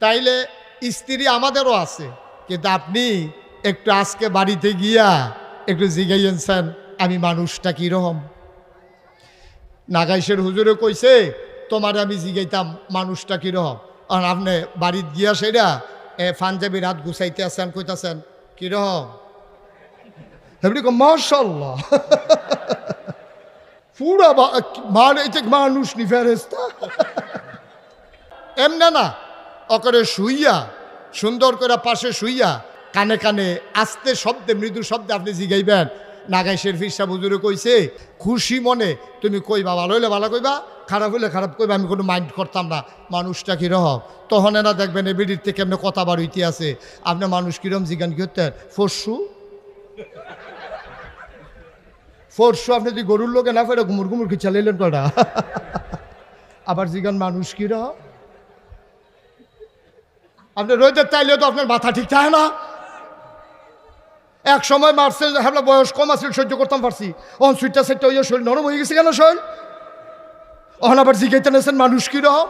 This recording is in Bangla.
তাইলে স্ত্রী আমাদেরও আছে, কিন্তু আপনি একটু আজকে বাড়িতে গিয়া একটু জিগাইয়েছেন আমি মানুষটা কীরকম। নাগাইশের হুজুরে কইছে তোমার আমি জিগাইতাম মানুষটা কীরকম, আর আপনি বাড়িতে গিয়া সেটা পাঞ্জাবি রাত গুছাইতে আছেন, কইতাছেন কীরকম, এমনি মাশাআল্লাহ পুরা মানে মানুষ নি ফেরেশতা। এমনে না, অকরে শুইয়া সুন্দর করে পাশে শুইয়া কানে কানে আস্তে শব্দে মৃদু শব্দে আপনি জিগাইবেন নাগাইশের ফিরসা হুজুরে কইছে খুশি মনে তুমি কইবা, ভালো হইলে ভালো কইবা, খারাপ হইলে খারাপ কইবা, আমি কোনো মাইন্ড করতাম না, মানুষটা কীরকম। তখন এরা দেখবেন এ বিড়ির থেকে এমনি কথা বার হইতে আছে, আপনি মানুষ কীরকম জিগান কি হতেন ফরসু ফরসু, আপনি যদি গরুর লোকে না ফেরে ঘুমুর ঘুমুর কি চালাইলেন কটা আবার জিগান মানুষ কীরকম। আপনি রোদের তাইলেও তো আপনার মাথা ঠিক থাকে না। এক সময় মারছে হ্যাঁ বয়স কম আছে সহ্য করতাম পারছি, অন সুইটটা সেটটা হইয়া শরীর নরম হয়ে গেছে কেন শরীর, অহন আবার জিগাইতে নেছেন মানুষ কীরকম।